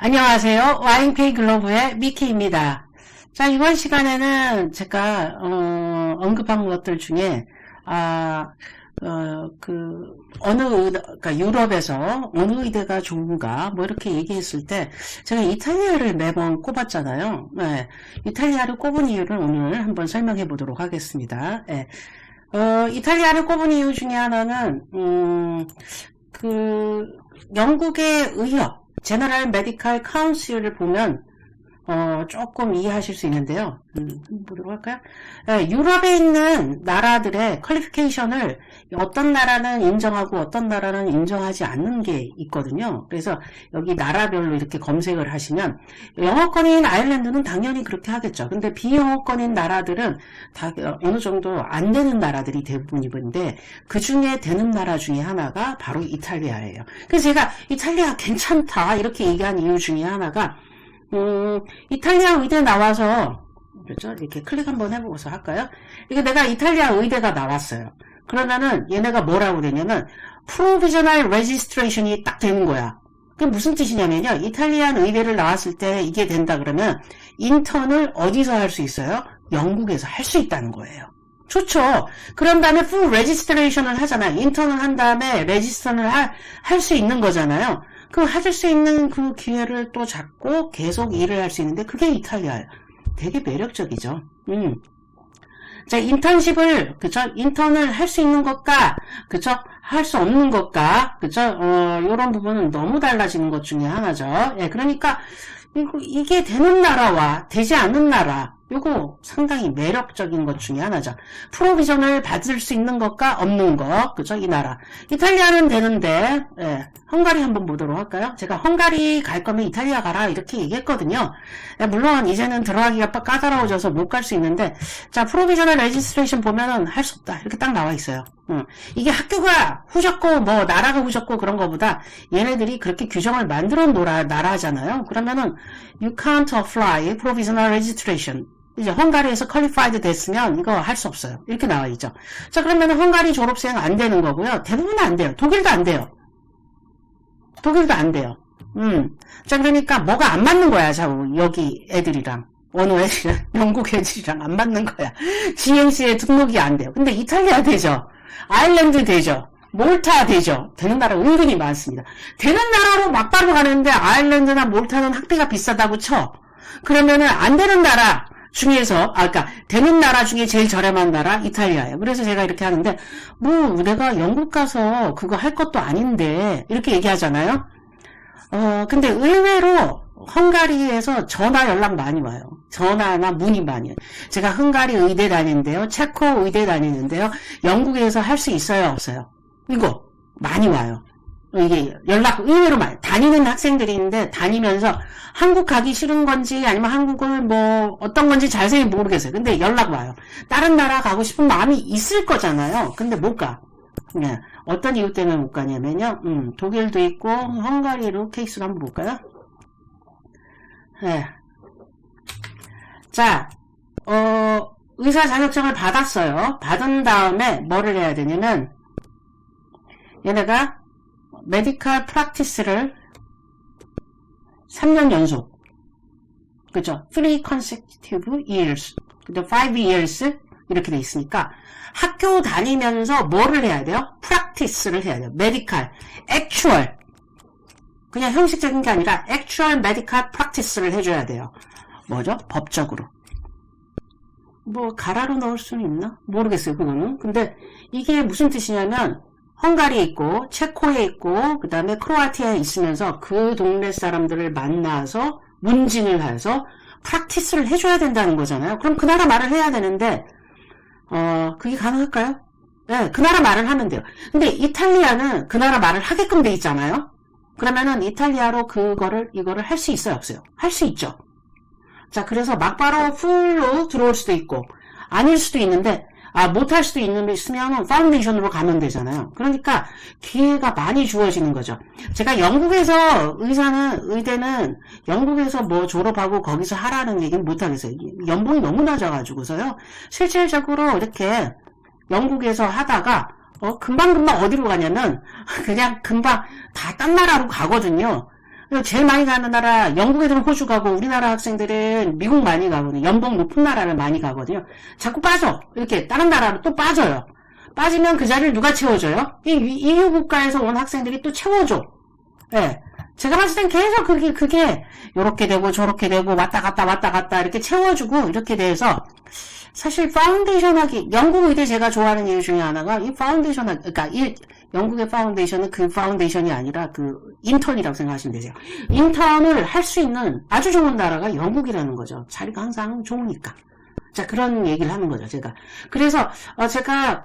안녕하세요. YNK 글로브의 미키입니다. 자, 이번 시간에는 제가 언급한 것들 중에 그러니까 유럽에서 어느 의대가 좋은가 뭐 이렇게 얘기했을 때 제가 이탈리아를 매번 꼽았잖아요. 네, 이탈리아를 꼽은 이유를 오늘 한번 설명해 보도록 하겠습니다. 네. 이탈리아를 꼽은 이유 중에 하나는 영국의 의협 제너럴 메디컬 카운슬을 보면 조금 이해하실 수 있는데요. 보도록 할까요? 유럽에 있는 나라들의 퀄리피케이션을 어떤 나라는 인정하고 어떤 나라는 인정하지 않는 게 있거든요. 그래서 여기 나라별로 이렇게 검색을 하시면 영어권인 아일랜드는 당연히 그렇게 하겠죠. 근데 비영어권인 나라들은 다 어느 정도 안 되는 나라들이 대부분인데 그 중에 되는 나라 중에 하나가 바로 이탈리아예요. 그래서 제가 이탈리아 괜찮다 이렇게 얘기한 이유 중에 하나가 이탈리아 의대 나와서, 그렇죠? 이렇게 클릭 한번 해보고서 할까요? 이게 내가 이탈리아 의대가 나왔어요. 그러면은 얘네가 뭐라고 되냐면, Provisional Registration이 딱 되는 거야. 그게 무슨 뜻이냐면요. 이탈리안 의대를 나왔을 때 이게 된다 그러면, 인턴을 어디서 할 수 있어요? 영국에서 할 수 있다는 거예요. 좋죠. 그런 다음에 full registration을 하잖아요. 인턴을 한 다음에 레지스턴을 할 수 있는 거잖아요. 그 하실 수 있는 그 기회를 또 잡고 계속 일을 할 수 있는데 그게 이탈리아예요. 되게 매력적이죠. 자, 인턴십을, 그쵸? 인턴을 할 수 있는 것과, 그쵸? 할 수 없는 것과, 그쵸? 요런 부분은 너무 달라지는 것 중에 하나죠. 예, 그러니까, 이게 되는 나라와 되지 않는 나라, 요거 상당히 매력적인 것 중에 하나죠. 프로비전을 받을 수 있는 것과 없는 것, 그죠? 이 나라. 이탈리아는 되는데, 예, 헝가리 한번 보도록 할까요? 제가 헝가리 갈 거면 이탈리아 가라, 이렇게 얘기했거든요. 예, 물론, 이제는 들어가기가 까다로워져서 못 갈 수 있는데, 자, 프로비전al 레지스트레이션 보면은 할 수 없다. 이렇게 딱 나와 있어요. 이게 학교가 후졌고, 뭐, 나라가 후졌고 그런 거보다, 얘네들이 그렇게 규정을 만들어 놓은 나라잖아요. 그러면은, you can't apply provisional registration. 이제 헝가리에서 퀄리파이드 됐으면 이거 할 수 없어요. 이렇게 나와 있죠. 자, 그러면 헝가리 졸업생 안 되는 거고요. 대부분은 안 돼요. 독일도 안 돼요. 독일도 안 돼요. 자, 그러니까 뭐가 안 맞는 거야. 자, 여기 애들이랑. 어느 애들이랑, 영국 애들이랑 안 맞는 거야. GNC에 등록이 안 돼요. 근데 이탈리아 되죠. 아일랜드 되죠. 몰타 되죠. 되는 나라 은근히 많습니다. 되는 나라로 막바로 가는데 아일랜드나 몰타는 학비가 비싸다고 쳐. 그러면은 안 되는 나라 중에서, 그러니까 되는 나라 중에 제일 저렴한 나라 이탈리아예요. 그래서 제가 이렇게 하는데, 뭐 내가 영국 가서 그거 할 것도 아닌데 이렇게 얘기하잖아요. 근데 의외로 헝가리에서 전화 연락 많이 와요. 전화나 문의 많이 와요. 제가 헝가리 의대 다니는데요. 체코 의대 다니는데요. 영국에서 할 수 있어요, 없어요? 이거 많이 와요. 이게 연락 의외로 많이 다니는 학생들이 있는데 다니면서 한국 가기 싫은 건지 아니면 한국을 뭐 어떤 건지 자세히 모르겠어요. 근데 연락 와요. 다른 나라 가고 싶은 마음이 있을 거잖아요. 근데 못 가. 네. 어떤 이유 때문에 못 가냐면요. 독일도 있고 헝가리로 케이스를 한번 볼까요? 네. 자, 의사 자격증을 받았어요. 받은 다음에 뭐를 해야 되냐면 얘네가 메디컬 프랙티스를 3년 연속, 그죠? 3 consecutive years, 5 years 이렇게 돼 있으니까 학교 다니면서 뭐를 해야 돼요? 프랙티스를 해야 돼요. 메디컬, 액추얼, 그냥 형식적인 게 아니라 액추얼 메디컬 프랙티스를 해줘야 돼요. 뭐죠? 법적으로. 뭐 가라로 넣을 수는 있나? 모르겠어요, 그거는. 근데 이게 무슨 뜻이냐면 헝가리에 있고 체코에 있고 그 다음에 크로아티아에 있으면서 그 동네 사람들을 만나서 문진을 해서 프랙티스를 해줘야 된다는 거잖아요. 그럼 그 나라 말을 해야 되는데 그게 가능할까요? 네, 그 나라 말을 하면 돼요. 근데 이탈리아는 그 나라 말을 하게끔 돼 있잖아요. 그러면은 이탈리아로 이거를 할 수 있어요, 없어요? 할 수 있죠. 자, 그래서 막바로 풀로 들어올 수도 있고 아닐 수도 있는데 못할 수도 있으면 파운데이션으로 가면 되잖아요. 그러니까 기회가 많이 주어지는 거죠. 제가 영국에서 의대는 영국에서 뭐 졸업하고 거기서 하라는 얘기는 못하겠어요. 연봉이 너무 낮아가지고서요. 실질적으로 이렇게 영국에서 하다가 금방금방 어디로 가냐면 그냥 금방 다 딴 나라로 가거든요. 제일 많이 가는 나라, 영국 애들은 호주 가고, 우리나라 학생들은 미국 많이 가거든요. 연봉 높은 나라를 많이 가거든요. 자꾸 빠져. 이렇게 다른 나라로 또 빠져요. 빠지면 그 자리를 누가 채워줘요? 이 EU 국가에서 온 학생들이 또 채워줘. 예. 제가 봤을 땐 계속 그게, 요렇게 되고, 저렇게 되고, 왔다 갔다, 이렇게 채워주고, 이렇게 돼서, 사실, 파운데이션 하기, 영국 의대 제가 좋아하는 이유 중에 하나가, 이 파운데이션 하기, 그러니까, 영국의 파운데이션은 그 파운데이션이 아니라 인턴이라고 생각하시면 되세요. 인턴을 할 수 있는 아주 좋은 나라가 영국이라는 거죠. 자리가 항상 좋으니까. 자, 그런 얘기를 하는 거죠, 제가. 그래서, 제가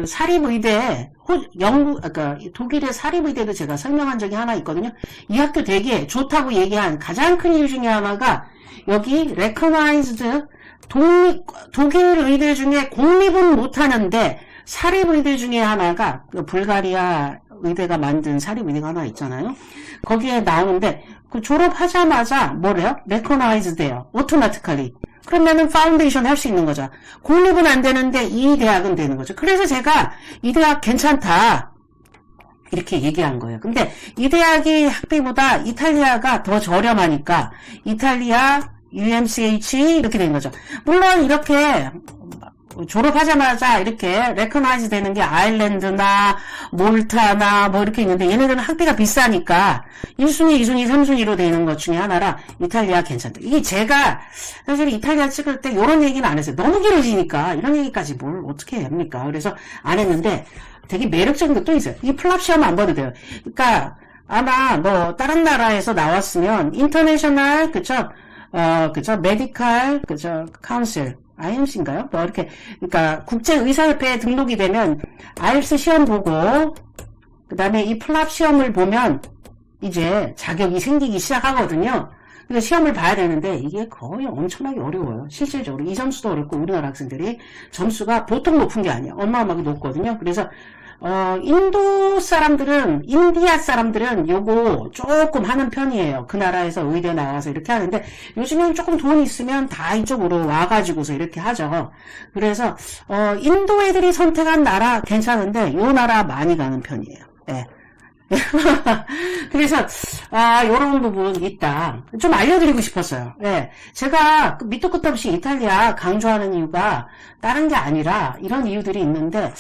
사립의대, 그러니까 독일의 사립의대도 제가 설명한 적이 하나 있거든요. 이 학교 되게 좋다고 얘기한 가장 큰 이유 중에 하나가, 여기, recognized, 독일 의대 중에 공립은 못하는데, 사립의대 중에 하나가, 불가리아 의대가 만든 사립의대가 하나 있잖아요. 거기에 나오는데, 졸업하자마자, 뭐래요? recognized 돼요. automatically. 그러면은 파운데이션 할 수 있는 거죠. 공립은 안 되는데 이 대학은 되는 거죠. 그래서 제가 이 대학 괜찮다 이렇게 얘기한 거예요. 근데 이 대학이 학비보다 이탈리아가 더 저렴하니까 이탈리아 UMCH 이렇게 된 거죠. 물론 이렇게 졸업하자마자 이렇게 레커나이즈 되는 게 아일랜드나 몰타나 뭐 이렇게 있는데 얘네들은 학비가 비싸니까 1순위, 2순위, 3순위로 되는 것 중에 하나라 이탈리아 괜찮다. 이게 제가 사실 이탈리아 찍을 때 이런 얘기는 안 했어요. 너무 길어지니까 이런 얘기까지 뭘 어떻게 합니까? 그래서 안 했는데 되게 매력적인 것도 있어요. 이 플랍 시험 안 봐도 돼요. 그러니까 아마 뭐 다른 나라에서 나왔으면 인터내셔널 그쵸? 메디칼 카운슬 IMC인가요? 뭐 이렇게 그러니까 국제의사협회에 등록이 되면 IELTS 시험 보고 그 다음에 이 플랍 시험을 보면 이제 자격이 생기기 시작하거든요. 그래서 시험을 봐야 되는데 이게 거의 엄청나게 어려워요. 실질적으로 이 점수도 어렵고 우리나라 학생들이 점수가 보통 높은 게 아니에요. 어마어마하게 높거든요. 그래서 인디아 사람들은 요거 조금 하는 편이에요. 그 나라에서 의대 나와서 이렇게 하는데, 요즘엔 조금 돈 있으면 다 이쪽으로 와가지고서 이렇게 하죠. 그래서, 인도 애들이 선택한 나라 괜찮은데, 요 나라 많이 가는 편이에요. 예. 그래서 요런 부분 있다. 좀 알려드리고 싶었어요. 예. 제가 밑도 끝도 없이 이탈리아 강조하는 이유가 다른 게 아니라 이런 이유들이 있는데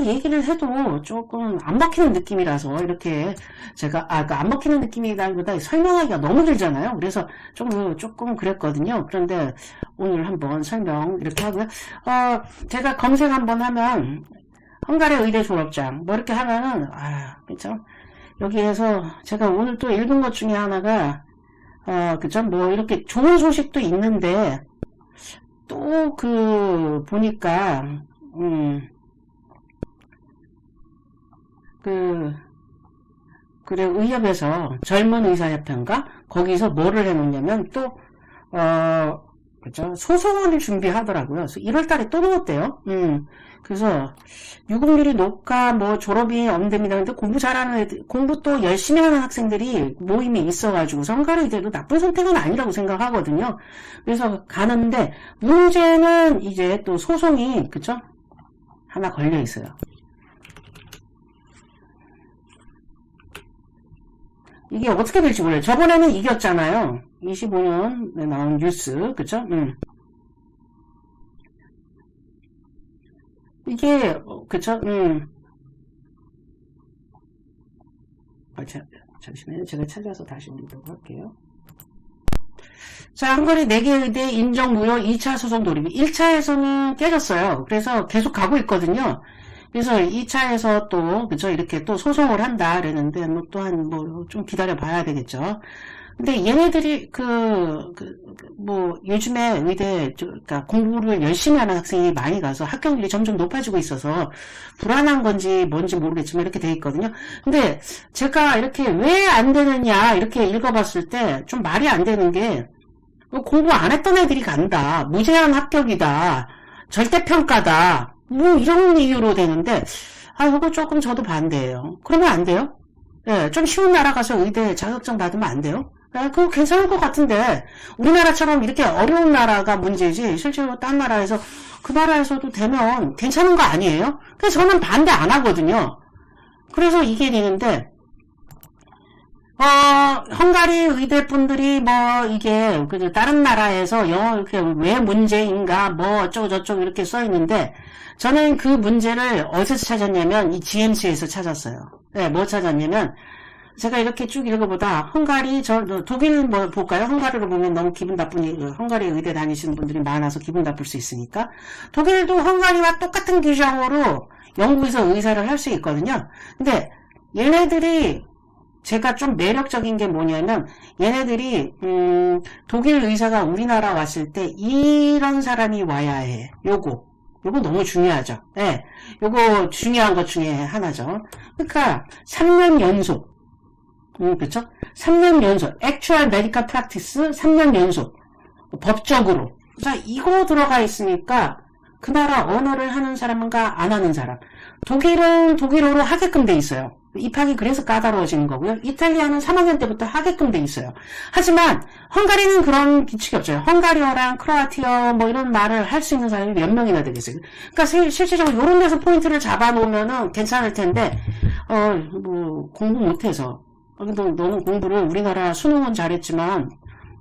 얘기를 해도 조금 안 먹히는 느낌이라서 이렇게 제가 안 먹히는 느낌이라기보다 설명하기가 너무 길잖아요. 그래서 조금 그랬거든요. 그런데 오늘 한번 설명 이렇게 하고요. 제가 검색 한번 하면 헝가리 의대 졸업장 뭐 이렇게 하면은 그쵸? 여기에서 제가 오늘 또 읽은 것 중에 하나가 그쵸? 뭐 이렇게 좋은 소식도 있는데 또 보니까 그래 의협에서 젊은 의사협회인가 거기서 뭐를 해놓냐면 또 그쵸? 소송을 준비하더라고요. 그래서 1월달에 또 넣었대요. 그래서 유급률이 높고 뭐 졸업이 없답니다. 근데 공부 잘하는 애들, 공부 또 열심히 하는 학생들이 모임에 있어가지고 헝가리 의대도 나쁜 선택은 아니라고 생각하거든요. 그래서 가는데 문제는 이제 또 소송이 그쵸? 하나 걸려 있어요. 이게 어떻게 될지 몰라요. 저번에는 이겼잖아요. 25년에 나온 뉴스, 그쵸? 이게, 그쵸? 잠시만요. 제가 찾아서 다시 보도록 할게요. 자, 헝가리 4개 의대 인정 무효 2차 소송 돌입. 1차에서는 깨졌어요. 그래서 계속 가고 있거든요. 그래서 2차에서 또, 그쵸, 이렇게 또 소송을 한다, 그랬는데, 뭐, 또한, 좀 기다려 봐야 되겠죠. 근데 얘네들이, 요즘에 의대, 그러니까 공부를 열심히 하는 학생이 많이 가서 합격률이 점점 높아지고 있어서, 불안한 건지 뭔지 모르겠지만 이렇게 돼 있거든요. 근데 제가 이렇게 왜 안 되느냐, 이렇게 읽어봤을 때, 좀 말이 안 되는 게, 공부 안 했던 애들이 간다, 무제한 합격이다, 절대평가다, 뭐 이런 이유로 되는데 이거 조금 저도 반대예요. 그러면 안 돼요? 예, 좀 쉬운 나라 가서 의대 자격증 받으면 안 돼요? 그거 괜찮을 것 같은데 우리나라처럼 이렇게 어려운 나라가 문제지 실제로 딴 나라에서 그 나라에서도 되면 괜찮은 거 아니에요? 그래서 저는 반대 안 하거든요. 그래서 이게 되는데 헝가리 의대 분들이 뭐 이게 그 다른 나라에서 영어 이렇게 왜 문제인가 뭐 어쩌고 저쩌고 이렇게 써 있는데 저는 그 문제를 어디서 찾았냐면 이 GMC에서 찾았어요. 네, 뭐 찾았냐면 제가 이렇게 쭉 읽어보다 헝가리 독일 뭐 볼까요? 헝가리로 보면 너무 기분 나쁘니 헝가리 의대 다니시는 분들이 많아서 기분 나쁠 수 있으니까 독일도 헝가리와 똑같은 규정으로 영국에서 의사를 할 수 있거든요. 근데 얘네들이 제가 좀 매력적인 게 뭐냐면 얘네들이 독일 의사가 우리나라 왔을 때 이런 사람이 와야 해. 요거 너무 중요하죠. 예. 요거 중요한 것 중에 하나죠. 그러니까 3년 연속 그쵸? 3년 연속 Actual Medical Practice 3년 연속 법적으로 자 이거 들어가 있으니까 그 나라 언어를 하는 사람과 안 하는 사람 독일은 독일어로 하게끔 돼 있어요. 입학이 그래서 까다로워지는 거고요. 이탈리아는 3학년 때부터 하게끔 돼 있어요. 하지만 헝가리는 그런 규칙이 없어요. 헝가리어랑 크로아티어 뭐 이런 말을 할 수 있는 사람이 몇 명이나 되겠어요. 그러니까 실질적으로 이런 데서 포인트를 잡아놓으면은 괜찮을 텐데 뭐 공부 못해서 너는 공부를 우리나라 수능은 잘했지만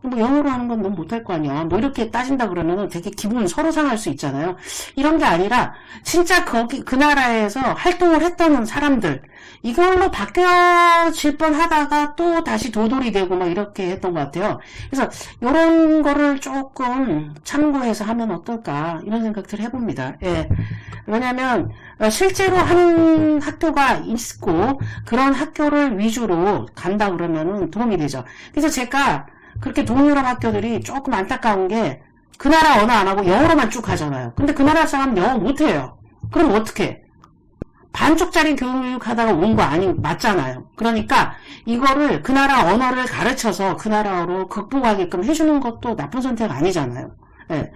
뭐 영어로 하는 건 넌 못할 거 아니야. 뭐 이렇게 따진다 그러면은 되게 기분 서로 상할 수 있잖아요. 이런 게 아니라 진짜 그 나라에서 활동을 했던 사람들 이걸로 바뀌어질 뻔 하다가 또 다시 도돌이 되고 막 이렇게 했던 것 같아요. 그래서 이런 거를 조금 참고해서 하면 어떨까 이런 생각들 해봅니다. 예. 왜냐면 실제로 하는 학교가 있고 그런 학교를 위주로 간다 그러면은 도움이 되죠. 그래서 제가 그렇게 동유럽 학교들이 조금 안타까운 게 그 나라 언어 안 하고 영어로만 쭉 하잖아요. 근데 그 나라 사람 영어 못해요. 그럼 어떻게? 반쪽짜리 교육하다가 온 거 맞잖아요. 그러니까 이거를 그 나라 언어를 가르쳐서 그 나라어로 극복하게끔 해주는 것도 나쁜 선택 아니잖아요. 예.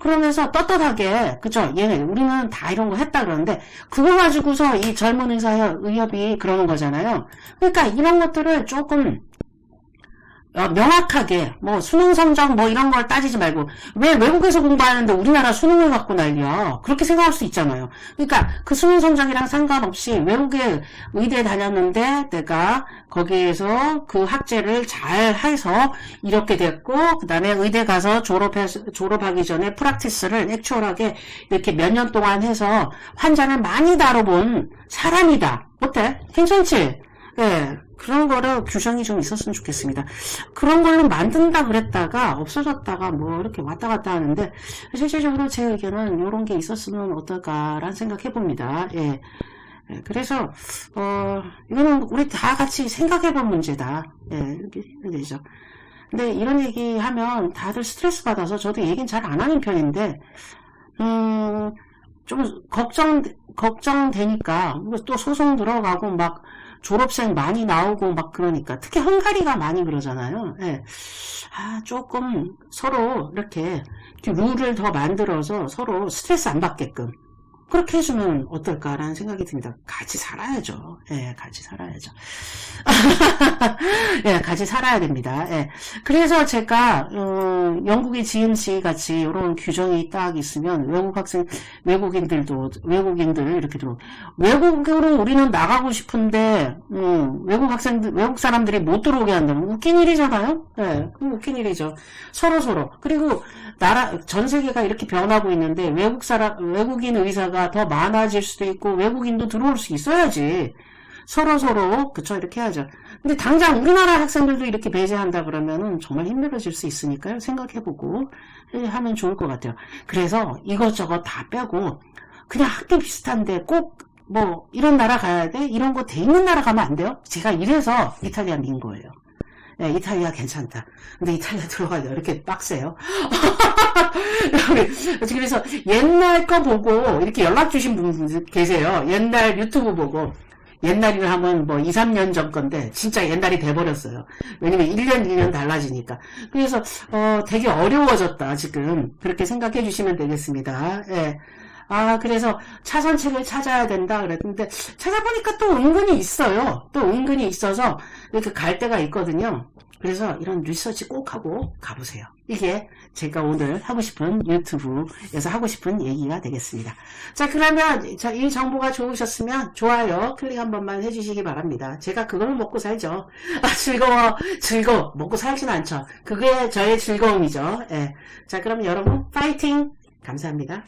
그러면서 떳떳하게 그죠? 우리는 다 이런 거 했다 그러는데 그거 가지고서 이 젊은 의협이 그러는 거잖아요. 그러니까 이런 것들을 조금 명확하게 뭐 수능 성적 뭐 이런 걸 따지지 말고 왜 외국에서 공부하는데 우리나라 수능을 갖고 난리야 그렇게 생각할 수 있잖아요. 그러니까 그 수능 성적이랑 상관없이 외국에 의대 다녔는데 내가 거기에서 그 학제를 잘 해서 이렇게 됐고 그 다음에 의대 가서 졸업하기 전에 프랙티스를 액추얼하게 이렇게 몇 년 동안 해서 환자를 많이 다뤄본 사람이다. 어때? 괜찮지? 예. 그런 거를 규정이 좀 있었으면 좋겠습니다. 그런 걸로 만든다 그랬다가 없어졌다가 뭐 이렇게 왔다 갔다 하는데 실질적으로 제 의견은 이런 게 있었으면 어떨까라는 생각해 봅니다. 예. 그래서 이거는 우리 다 같이 생각해 볼 문제다. 예, 이렇게 되죠. 근데 이런 얘기 하면 다들 스트레스 받아서 저도 얘기는 잘 안 하는 편인데 좀 걱정되니까 또 소송 들어가고 막 졸업생 많이 나오고 막 그러니까 특히 헝가리가 많이 그러잖아요. 예. 조금 서로 이렇게 룰을 더 만들어서 서로 스트레스 안 받게끔 그렇게 해주면 어떨까라는 생각이 듭니다. 같이 살아야죠. 예, 같이 살아야죠. 예, 같이 살아야 됩니다. 예. 그래서 제가, 영국의 GMC 같이 이런 규정이 딱 있으면 외국인들 이렇게 외국으로 우리는 나가고 싶은데, 외국 사람들이 못 들어오게 한다면 웃긴 일이잖아요? 예, 웃긴 일이죠. 서로. 그리고 전 세계가 이렇게 변하고 있는데, 외국인 의사가 더 많아질 수도 있고 외국인도 들어올 수 있어야지 서로 그쵸 이렇게 해야죠. 근데 당장 우리나라 학생들도 이렇게 배제한다 그러면은 정말 힘들어질 수 있으니까요. 생각해보고 하면 좋을 것 같아요. 그래서 이것저것 다 빼고 그냥 학교 비슷한데 꼭 뭐 이런 나라 가야 돼? 이런 거 돼 있는 나라 가면 안 돼요? 제가 이래서 이탈리아 민 거예요. 예, 이탈리아 괜찮다. 근데 이탈리아 들어가야 이렇게 빡세요. 그래서 옛날 거 보고 이렇게 연락 주신 분 계세요. 옛날 유튜브 보고. 옛날이라 하면 뭐 2, 3년 전 건데 진짜 옛날이 돼버렸어요. 왜냐면 1년 달라지니까. 그래서 되게 어려워졌다 지금. 그렇게 생각해 주시면 되겠습니다. 예. 그래서 차선책을 찾아야 된다 그랬는데 찾아보니까 또 은근히 있어요. 또 은근히 있어서 이렇게 갈 데가 있거든요. 그래서 이런 리서치 꼭 하고 가보세요. 이게 제가 오늘 하고 싶은 유튜브에서 하고 싶은 얘기가 되겠습니다. 자, 그러면 이 정보가 좋으셨으면 좋아요 클릭 한 번만 해주시기 바랍니다. 제가 그걸 먹고 살죠. 즐거워. 먹고 살진 않죠. 그게 저의 즐거움이죠. 예. 자, 그럼 여러분 파이팅! 감사합니다.